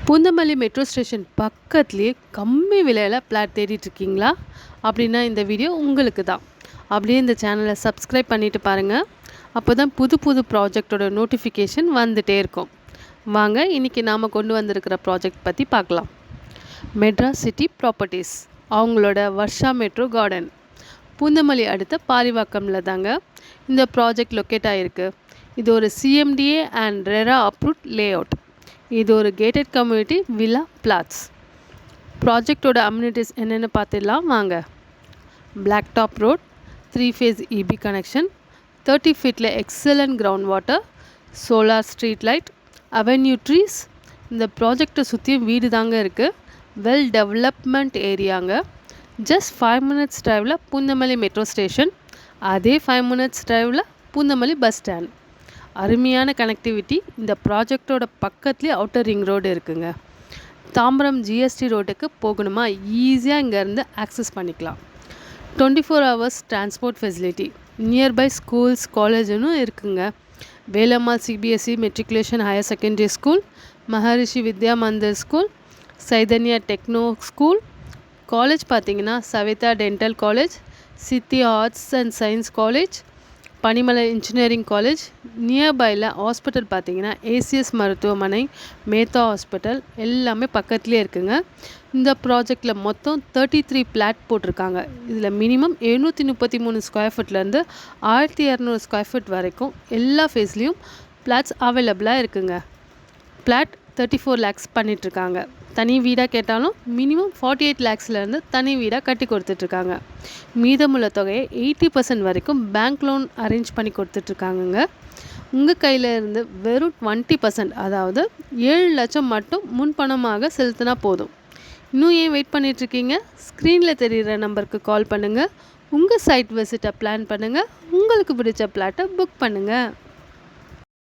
Poonamallee metro station பக்கத்துலேயே கம்மி விலையில் பிளாட் தேடிட்டுருக்கீங்களா? அப்படின்னா இந்த வீடியோ உங்களுக்கு தான். அப்படியே இந்த சேனலை சப்ஸ்கிரைப் பண்ணிவிட்டு பாருங்கள். அப்போ தான் புது புது ப்ராஜெக்டோட நோட்டிஃபிகேஷன் வந்துகிட்டே இருக்கும். வாங்க இன்றைக்கி நாம் கொண்டு வந்திருக்கிற ப்ராஜெக்ட் பற்றி பார்க்கலாம். மெட்ராஸ் சிட்டி ப்ராப்பர்ட்டிஸ் அவங்களோட வர்ஷா மெட்ரோ கார்டன் பூந்தமல்லி அடுத்த பாரிவாக்கமில் தாங்க இந்த ப்ராஜெக்ட் லொக்கேட் ஆகிருக்கு. இது ஒரு CMDA and RERA approved layout. இது ஒரு கேட்டட் கம்யூனிட்டி வில்லா பிளாட்ஸ். ப்ராஜெக்டோட அம்யூனிட்டிஸ் என்னென்னு பார்த்துடலாம் வாங்க. Black top road, 3 phase EB connection, 30 feetல excellent ground water, solar street light, avenue trees. இந்த ப்ராஜெக்டை சுற்றியும் வீடு தாங்க இருக்குது. வெல் டெவலப்மெண்ட் ஏரியாங்க. ஜஸ்ட் 5 minutes டிரைவில் பூந்தமல்லி மெட்ரோ ஸ்டேஷன், அதே 5 minutes டிரைவில் பூந்தமல்லி பஸ் ஸ்டாண்ட். அருமையான கனெக்டிவிட்டி. இந்த ப்ராஜெக்டோட பக்கத்துலேயே அவுட்டர் ரிங் ரோடு இருக்குங்க. தாம்பரம் ஜிஎஸ்டி ரோட்டுக்கு போகணுமா ஈஸியாக இங்கேருந்து ஆக்சஸ் பண்ணிக்கலாம். 24 hours transport facility. Nearby schools காலேஜுன்னு இருக்குங்க. Velammal CBSE matriculation higher secondary school, Maharishi Vidya Mandir school, Chaitanya techno school. College பார்த்திங்கன்னா Saveetha dental college, Siddhi arts and science college, Panimalai engineering college. நியர்பையில் ஹாஸ்பிட்டல் பார்த்திங்கன்னா ஏசிஎஸ் மருத்துவமனை, மேத்தா ஹாஸ்பிட்டல் எல்லாமே பக்கத்துலேயே இருக்குங்க. இந்த ப்ராஜெக்டில் மொத்தம் 33 பிளாட் போட்டிருக்காங்க. இதில் மினிமம் 733 ஸ்கொயர் ஃபீட்லேருந்து 1200 ஸ்கொயர் ஃபீட் வரைக்கும் எல்லா ஃபேஸ்லேயும் பிளாட்ஸ் அவைலபிளாக இருக்குங்க. பிளாட் 34 lakhs பண்ணிகிட்ருக்காங்க. தனி வீடாக கேட்டாலும் மினிமம் 48 lakhsலேருந்து தனி வீடாக கட்டி கொடுத்துட்ருக்காங்க. மீதமுள்ள தொகையை 80% வரைக்கும் பேங்க் லோன் அரேஞ்ச் பண்ணி கொடுத்துட்ருக்காங்கங்க. உங்கள் கையில் இருந்து வெறும் 20%, அதாவது 7 லட்சம் மட்டும் முன்பணமாக செலுத்தினா போதும். இன்னும் ஏன் வெயிட் பண்ணிகிட்ருக்கீங்க? ஸ்க்ரீனில் தெரிகிற நம்பருக்கு கால் பண்ணுங்கள். உங்கள் சைட் விசிட்டை பிளான் பண்ணுங்கள். உங்களுக்கு பிடிச்ச பிளாட்டை புக் பண்ணுங்கள்.